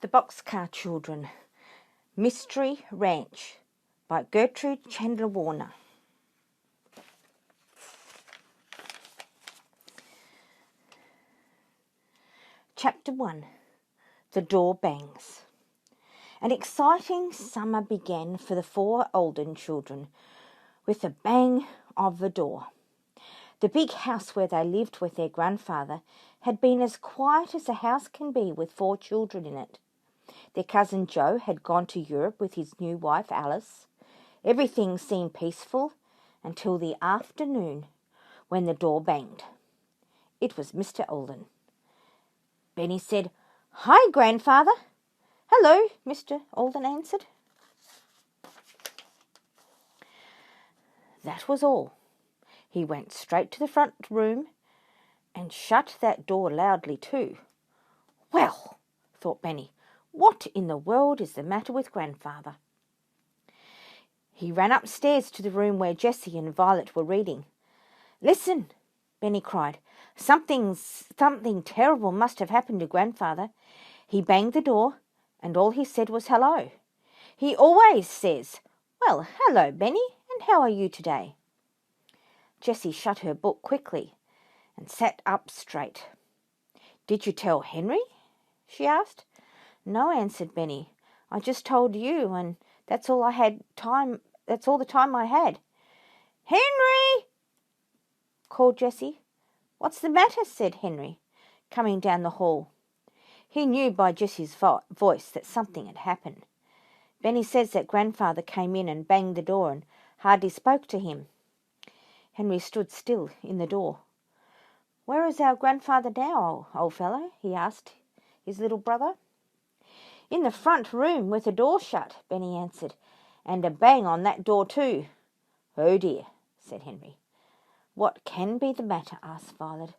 The Boxcar Children, Mystery Ranch by Gertrude Chandler Warner. Chapter 1. The Door Bangs. An exciting summer began for the 4 Alden children with the bang of the door. The big house where they lived with their grandfather had been as quiet as a house can be with 4 children in it. Their cousin Joe had gone to Europe with his new wife Alice. Everything seemed peaceful until the afternoon when the door banged. It was Mr. Alden. Benny said, "Hi, Grandfather." "Hello," Mr. Alden answered. That was all. He went straight to the front room and shut that door loudly too. "Well," thought Benny, "what in the world is the matter with Grandfather?" He ran upstairs to the room where Jessie and Violet were reading. "Listen," Benny cried. Something terrible must have happened to Grandfather. He banged the door, and all he said was hello. He always says, 'Well, hello, Benny, and how are you today?'" Jessie shut her book quickly and sat up straight. "Did you tell Henry?" she asked. "No," answered Benny. "I just told you, and that's all the time I had." "Henry!" called Jessie. "What's the matter?" said Henry, coming down the hall. He knew by Jessie's voice that something had happened. "Benny says that Grandfather came in and banged the door and hardly spoke to him." Henry stood still in the door. "Where is our Grandfather now, old fellow?" he asked his little brother. "In the front room with the door shut," Benny answered, "and a bang on that door too." "Oh dear," said Henry. "What can be the matter?" asked Violet.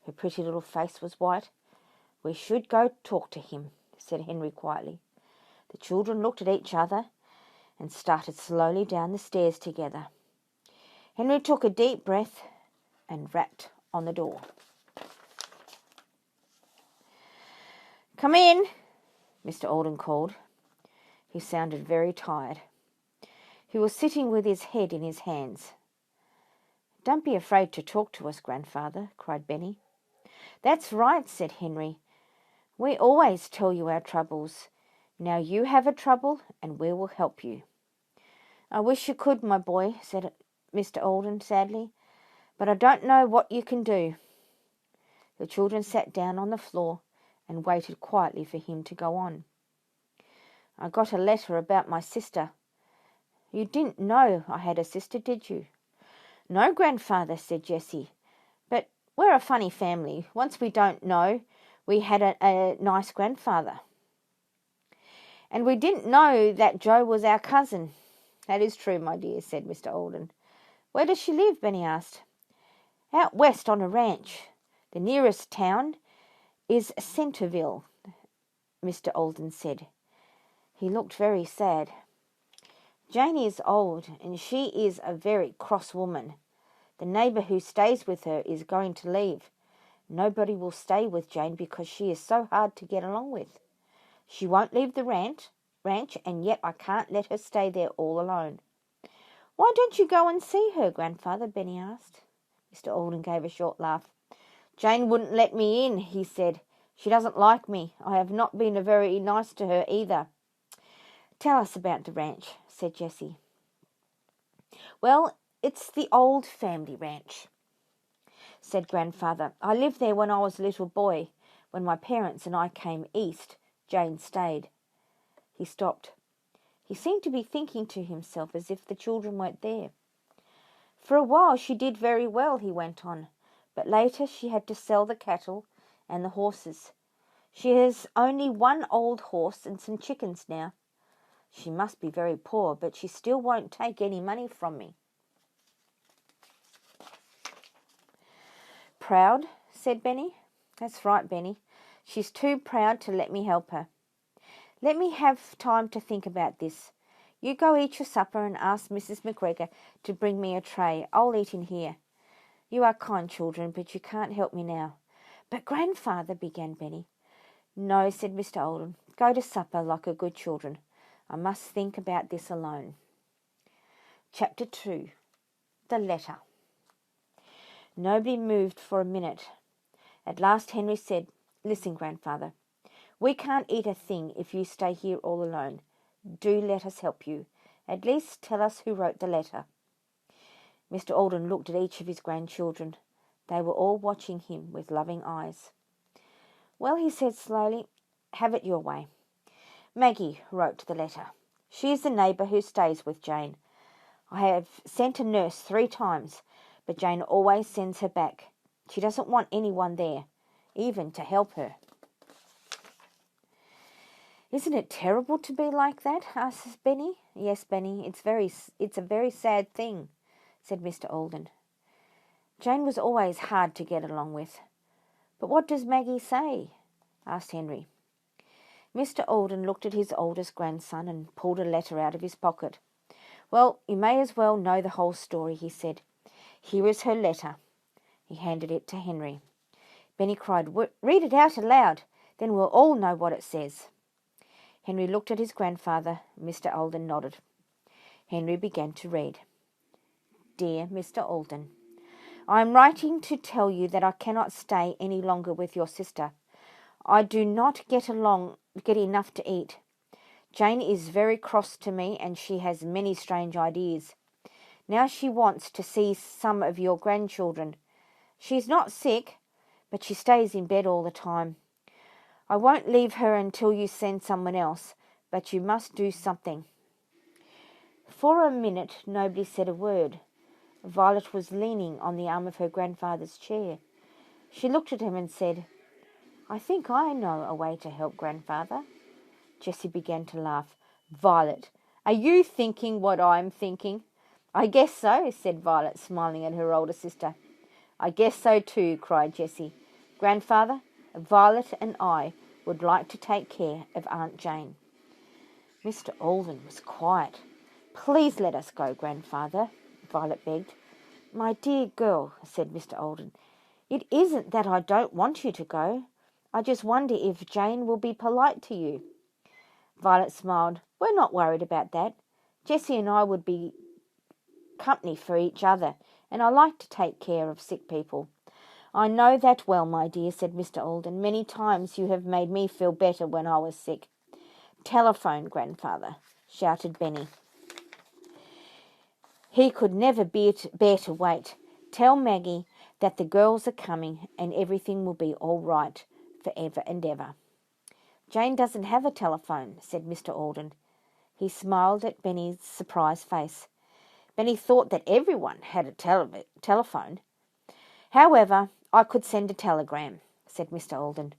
Her pretty little face was white. "We should go talk to him," said Henry quietly. The children looked at each other and started slowly down the stairs together. Henry took a deep breath and rapped on the door. "Come in," Mr. Alden called. He sounded very tired. He was sitting with his head in his hands. "Don't be afraid to talk to us, Grandfather," cried Benny. "That's right," said Henry. "We always tell you our troubles. Now you have a trouble and we will help you." "I wish you could, my boy," said Mr. Alden sadly, "but I don't know what you can do." The children sat down on the floor and waited quietly for him to go on. "I got a letter about my sister." "You didn't know I had a sister, did you?" "No, Grandfather," said Jessie, "but we're a funny family. Once we don't know we had a nice grandfather." "And we didn't know that Joe was our cousin." "That is true, my dear," said Mr. Alden. "Where does she live?" Benny asked. "Out west on a ranch. The nearest town is Centerville," Mr. Alden said. He looked very sad. "Janie is old, and she is a very cross woman. The neighbor who stays with her is going to leave. Nobody will stay with Jane because she is so hard to get along with. She won't leave the ranch, and yet I can't let her stay there all alone." "Why don't you go and see her, Grandfather?" Benny asked. Mr. Alden gave a short laugh. "Jane wouldn't let me in," he said. "She doesn't like me. I have not been very nice to her either." "Tell us about the ranch," said Jessie. "Well, it's the old family ranch," said Grandfather. "I lived there when I was a little boy. When my parents and I came east, Jane stayed." He stopped. He seemed to be thinking to himself as if the children weren't there. "For a while she did very well," he went on, "but later she had to sell the cattle and the horses. She has only one old horse and some chickens now. She must be very poor, but she still won't take any money from me." "Proud?" said Benny. "That's right, Benny. She's too proud to let me help her. Let me have time to think about this. You go eat your supper and ask Mrs. McGregor to bring me a tray. I'll eat in here. You are kind children, but you can't help me now." "But Grandfather," began Benny. "No," said Mr. Alden. Go to supper like a good children. I must think about this alone. Chapter 2. The Letter. Nobody moved for a minute. At last Henry said, "Listen, Grandfather. We can't eat a thing if you stay here all alone. Do let us help you. At least tell us who wrote the letter." Mr. Alden looked at each of his grandchildren. They were all watching him with loving eyes. "Well," he said slowly, "have it your way. Maggie wrote the letter. She is the neighbour who stays with Jane. I have sent a nurse 3 times, but Jane always sends her back. She doesn't want anyone there, even to help her." "Isn't it terrible to be like that?" asked Benny. "Yes, Benny, it's a very sad thing," said Mr. Alden. "Jane was always hard to get along with." "But what does Maggie say?" asked Henry. Mr. Alden looked at his oldest grandson and pulled a letter out of his pocket. "Well, you may as well know the whole story," he said. "Here is her letter." He handed it to Henry. Benny cried, "Read it out aloud, then we'll all know what it says." Henry looked at his grandfather. Mr. Alden nodded. Henry began to read. "Dear Mr. Alden, I am writing to tell you that I cannot stay any longer with your sister. I do not get enough to eat. Jane is very cross to me, and she has many strange ideas. Now she wants to see some of your grandchildren. She is not sick, but she stays in bed all the time. I won't leave her until you send someone else, but you must do something." For a minute nobody said a word. Violet was leaning on the arm of her grandfather's chair. She looked at him and said, "I think I know a way to help Grandfather." Jessie began to laugh. "Violet, are you thinking what I'm thinking?" "I guess so," said Violet, smiling at her older sister. "I guess so too," cried Jessie. "Grandfather, Violet and I would like to take care of Aunt Jane." Mr. Alden was quiet. "Please let us go, Grandfather," Violet begged. "My dear girl," said Mr. Alden, "it isn't that I don't want you to go. I just wonder if Jane will be polite to you." Violet smiled. "We're not worried about that. Jessie and I would be company for each other, and I like to take care of sick people." "I know that well, my dear," said Mr. Alden. "Many times you have made me feel better when I was sick." "Telephone, Grandfather," shouted Benny. He could never bear to wait. "Tell Maggie that the girls are coming and everything will be all right forever and ever." "Jane doesn't have a telephone," said Mr. Alden. He smiled at Benny's surprised face. Benny thought that everyone had a telephone. "However, I could send a telegram," said Mr. Alden.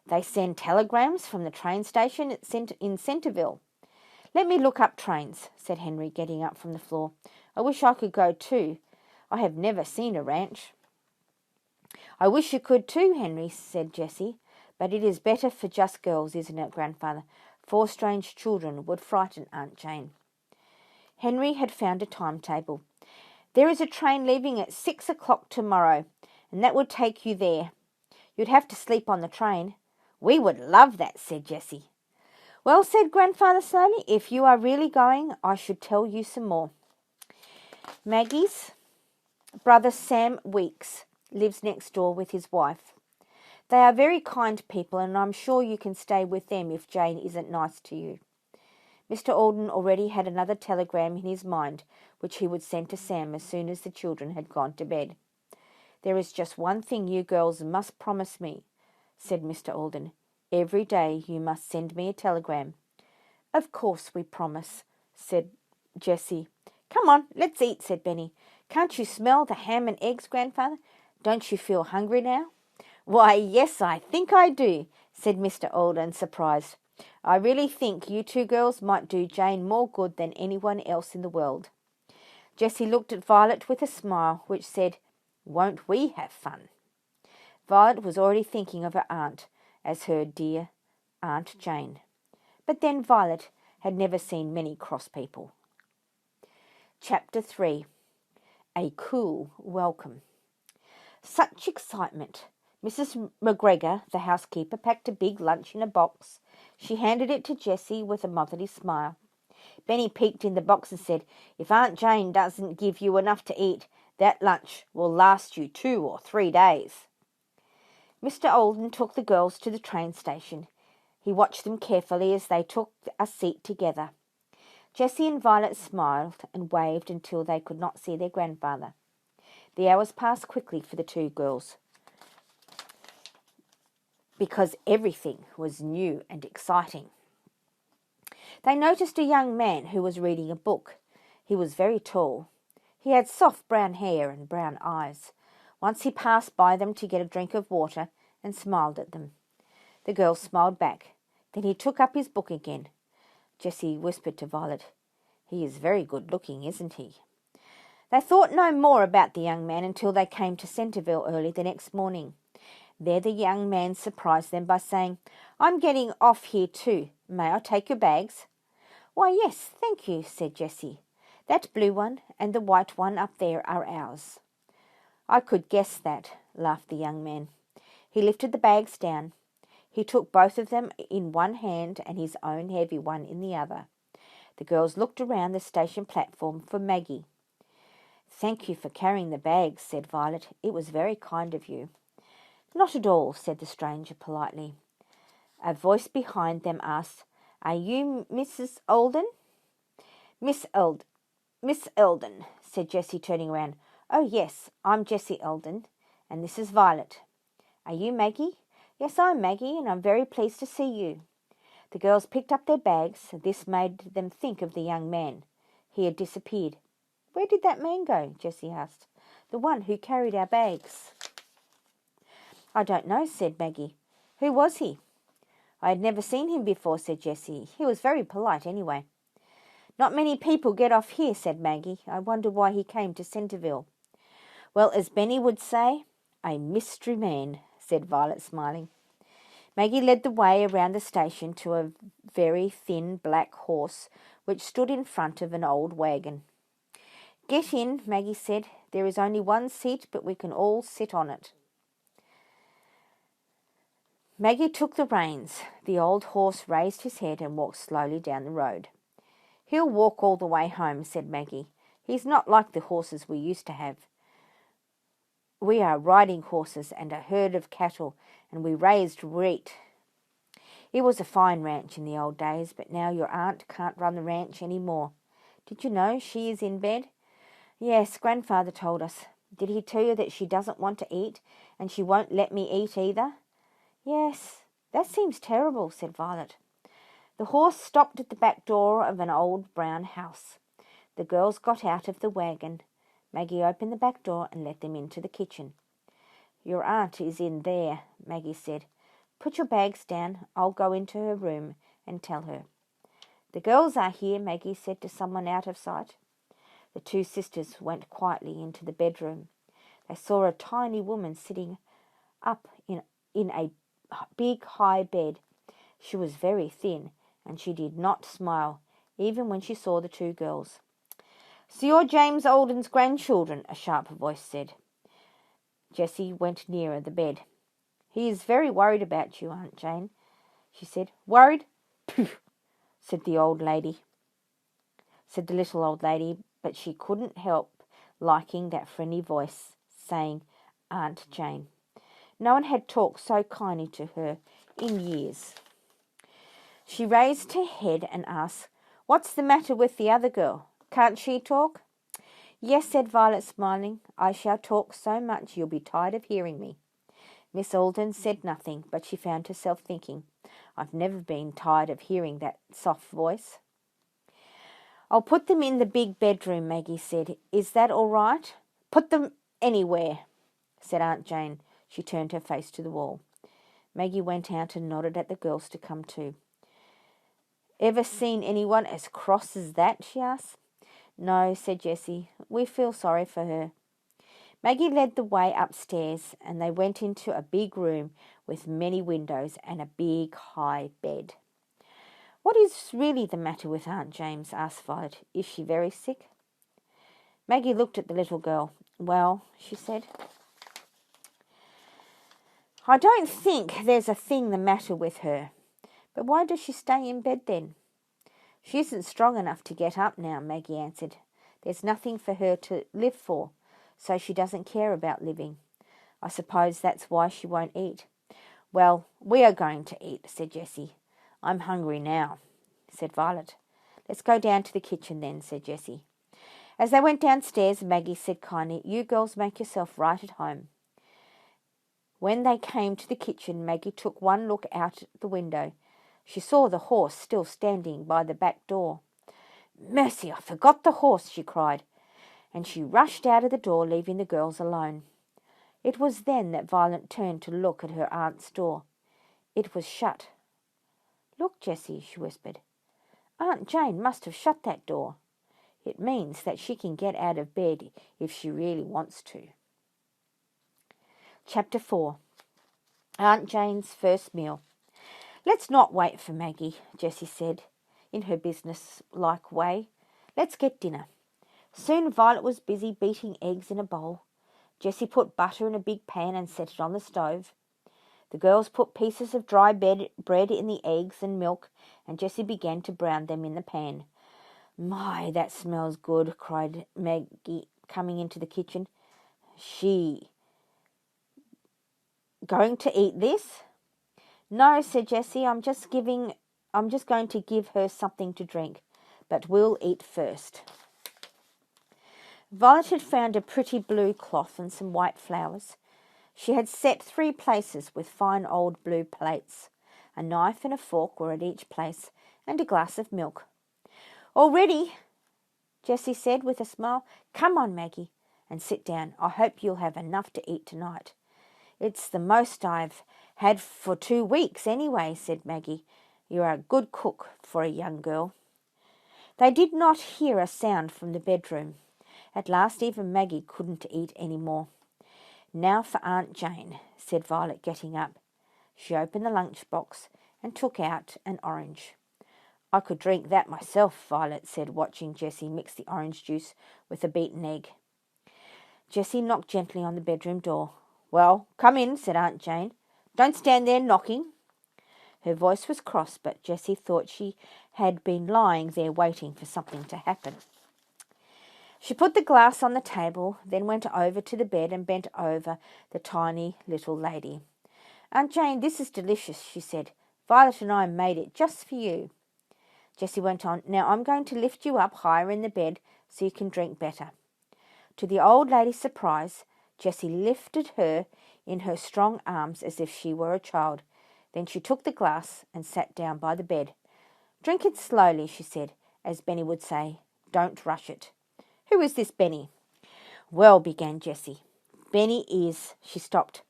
"They send telegrams from the train station in Centerville." "Let me look up trains," said Henry, getting up from the floor. "I wish I could go too. I have never seen a ranch." "I wish you could too, Henry," said Jessie. "But it is better for just girls, isn't it, Grandfather? 4 strange children would frighten Aunt Jane." Henry had found a timetable. "There is a train leaving at 6 o'clock tomorrow, and that would take you there. You'd have to sleep on the train." "We would love that," said Jessie. "Well," said Grandfather slowly, "if you are really going, I should tell you some more. Maggie's brother Sam Weeks lives next door with his wife. They are very kind people, and I'm sure you can stay with them if Jane isn't nice to you." Mr. Alden already had another telegram in his mind, which he would send to Sam as soon as the children had gone to bed. "There is just one thing you girls must promise me," said Mr. Alden. "Every day you must send me a telegram." "Of course we promise," said Jessie. "Come on, let's eat," said Benny. "Can't you smell the ham and eggs, Grandfather? Don't you feel hungry now?" "Why, yes, I think I do," said Mr. Alden, surprised. "I really think you 2 girls might do Jane more good than anyone else in the world." Jessie looked at Violet with a smile which said, "Won't we have fun?" Violet was already thinking of her aunt as her dear Aunt Jane. But then Violet had never seen many cross people. Chapter 3. A Cool Welcome. Such excitement! Mrs. McGregor, the housekeeper, packed a big lunch in a box. She handed it to Jessie with a motherly smile. Benny peeked in the box and said, "If Aunt Jane doesn't give you enough to eat, that lunch will last you 2 or 3 days." Mr. Olden took the girls to the train station. He watched them carefully as they took a seat together. Jessie and Violet smiled and waved until they could not see their grandfather. The hours passed quickly for the two girls, because everything was new and exciting. They noticed a young man who was reading a book. He was very tall. He had soft brown hair and brown eyes. Once he passed by them to get a drink of water and smiled at them. The girls smiled back. Then he took up his book again. Jessie whispered to Violet, "He is very good looking, isn't he?" They thought no more about the young man until they came to Centerville early the next morning. There the young man surprised them by saying, "I'm getting off here too. May I take your bags?" "Why, yes, thank you," said Jessie. "That blue one and the white one up there are ours." "I could guess that," laughed the young man. He lifted the bags down. He took both of them in one hand and his own heavy one in the other. The girls looked around the station platform for Maggie. "Thank you for carrying the bags," said Violet. "It was very kind of you." "Not at all," said the stranger politely. A voice behind them asked, "Are you Mrs. Olden?" Miss Eldon," said Jessie, turning around. "Oh, yes, I'm Jessie Eldon, and this is Violet." "Are you Maggie?" "Yes, I'm Maggie, and I'm very pleased to see you." The girls picked up their bags. This made them think of the young man. He had disappeared. "Where did that man go?" Jessie asked. "The one who carried our bags." "I don't know," said Maggie. "Who was he?" "I had never seen him before," said Jessie. "He was very polite anyway." "Not many people get off here," said Maggie. "I wonder why he came to Centerville." "Well, as Benny would say, a mystery man," said Violet, smiling. Maggie led the way around the station to a very thin black horse which stood in front of an old wagon. "Get in," Maggie said. "There is only one seat, but we can all sit on it." Maggie took the reins. The old horse raised his head and walked slowly down the road. "He'll walk all the way home," said Maggie. "He's not like the horses we used to have. We are riding horses and a herd of cattle, and we raised wheat. It was a fine ranch in the old days, but now your aunt can't run the ranch any more. Did you know she is in bed?" "Yes, Grandfather told us." "Did he tell you that she doesn't want to eat, and she won't let me eat either?" "Yes, that seems terrible," said Violet. The horse stopped at the back door of an old brown house. The girls got out of the wagon. Maggie opened the back door and let them into the kitchen. "Your aunt is in there," Maggie said. "Put your bags down. I'll go into her room and tell her." "The girls are here," Maggie said to someone out of sight. The two sisters went quietly into the bedroom. They saw a tiny woman sitting up in a big high bed. She was very thin, and she did not smile, even when she saw the two girls. "So you're James Olden's grandchildren," a sharp voice said. Jessie went nearer the bed. "He is very worried about you, Aunt Jane," she said. "Worried? Pooh!" said the little old lady, but she couldn't help liking that friendly voice saying Aunt Jane. No one had talked so kindly to her in years. She raised her head and asked, "What's the matter with the other girl? Can't she talk?" "Yes," said Violet, smiling. "I shall talk so much you'll be tired of hearing me." Miss Alden said nothing, but she found herself thinking, "I've never been tired of hearing that soft voice." "I'll put them in the big bedroom," Maggie said. "Is that all right?" "Put them anywhere," said Aunt Jane. She turned her face to the wall. Maggie went out and nodded at the girls to come too. "Ever seen anyone as cross as that?" she asked. "No," said Jessie. "We feel sorry for her." Maggie led the way upstairs, and they went into a big room with many windows and a big high bed. "What is really the matter with Aunt James?" asked Violet. "Is she very sick?" Maggie looked at the little girl. "Well," she said, "I don't think there's a thing the matter with her, But why does she stay in bed then? She isn't strong enough to get up now, Maggie answered. There's nothing for her to live for, so she doesn't care about living. I suppose that's why she won't eat. Well, we are going to eat, said Jessie. I'm hungry now, said Violet. Let's go down to the kitchen then, said Jessie. As they went downstairs, Maggie said kindly, You girls make yourself right at home. When they came to the kitchen, Maggie took one look out the window. She saw the horse still standing by the back door. Mercy, I forgot the horse, she cried, and she rushed out of the door, leaving the girls alone. It was then that Violet turned to look at her aunt's door. It was shut. Look, Jessie, she whispered. Aunt Jane must have shut that door. It means that she can get out of bed if she really wants to. Chapter 4. Aunt Jane's first meal. Let's not wait for Maggie, Jessie said, in her business-like way. Let's get dinner. Soon Violet was busy beating eggs in a bowl. Jessie put butter in a big pan and set it on the stove. The girls put pieces of dry bread in the eggs and milk, and Jessie began to brown them in the pan. My, that smells good, cried Maggie, coming into the kitchen. She going to eat this? No, said Jessie, I'm just going to give her something to drink, but we'll eat first. Violet had found a pretty blue cloth and some white flowers. She had set 3 places with fine old blue plates. A knife and a fork were at each place, and a glass of milk. All ready, Jessie said with a smile. Come on, Maggie, and sit down. I hope you'll have enough to eat tonight. It's the most I've had for 2 weeks anyway, said Maggie. You're a good cook for a young girl. They did not hear a sound from the bedroom. At last even Maggie couldn't eat any more. Now for Aunt Jane, said Violet, getting up. She opened the lunchbox and took out an orange. I could drink that myself, Violet said, watching Jessie mix the orange juice with a beaten egg. Jessie knocked gently on the bedroom door. Well, come in, said Aunt Jane. Don't stand there knocking. Her voice was cross, but Jessie thought she had been lying there waiting for something to happen. She put the glass on the table, then went over to the bed and bent over the tiny little lady. Aunt Jane, this is delicious, she said. Violet and I made it just for you. Jessie went on, Now I'm going to lift you up higher in the bed so you can drink better. To the old lady's surprise, Jessie lifted her in her strong arms as if she were a child. Then she took the glass and sat down by the bed. Drink it slowly, she said, as Benny would say. Don't rush it. Who is this Benny? Well, began Jessie. Benny is, she stopped.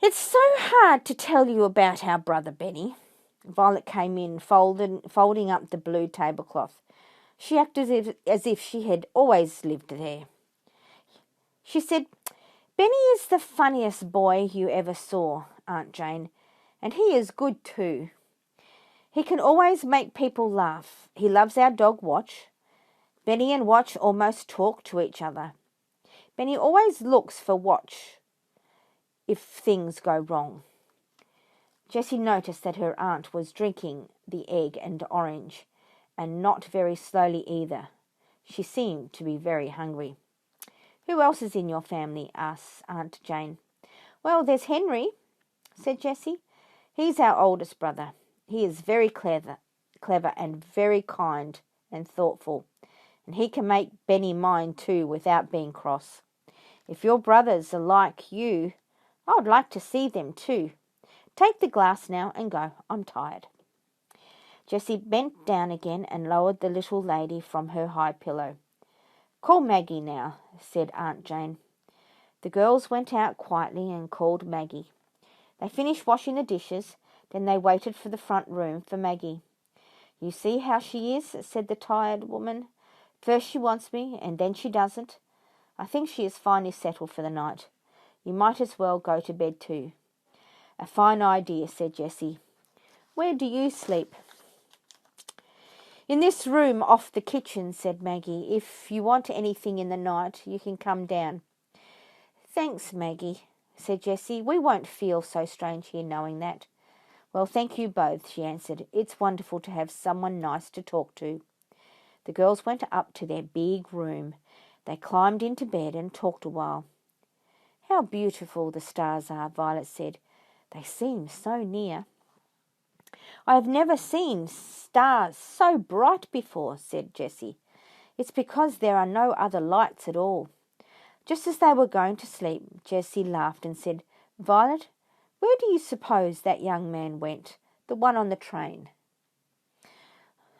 It's so hard to tell you about our brother Benny. Violet came in, folding up the blue tablecloth. She acted as if she had always lived there. She said, Benny is the funniest boy you ever saw, Aunt Jane, and he is good too. He can always make people laugh. He loves our dog Watch. Benny and Watch almost talk to each other. Benny always looks for Watch if things go wrong. Jessie noticed that her aunt was drinking the egg and orange, and not very slowly either. She seemed to be very hungry. Who else is in your family? Asked Aunt Jane. Well, there's Henry, said Jessie. He's our oldest brother. He is very clever and very kind and thoughtful, and he can make Benny mind too without being cross. If your brothers are like you, I would like to see them too. Take the glass now and go. I'm tired. Jessie bent down again and lowered the little lady from her high pillow. Call Maggie now, said Aunt Jane. The girls went out quietly and called Maggie. They finished washing the dishes, then they waited for the front room for Maggie. You see how she is, said the tired woman. First she wants me, and then she doesn't. I think she is finally settled for the night. You might as well go to bed too. A fine idea, said Jessie. Where do you sleep? In this room off the kitchen, said Maggie. If you want anything in the night, you can come down. Thanks, Maggie, said Jessie. We won't feel so strange here knowing that. Well, thank you both, she answered. It's wonderful to have someone nice to talk to. The girls went up to their big room. They climbed into bed and talked a while. How beautiful the stars are, Violet said. They seem so near. I have never seen stars so bright before, said Jessie. It's because there are no other lights at all. Just as they were going to sleep, Jessie laughed and said, Violet, where do you suppose that young man went, the one on the train?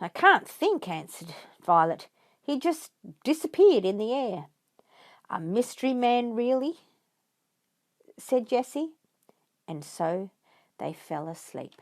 I can't think, answered Violet. He just disappeared in the air. A mystery man, really? Said Jessie. And so they fell asleep.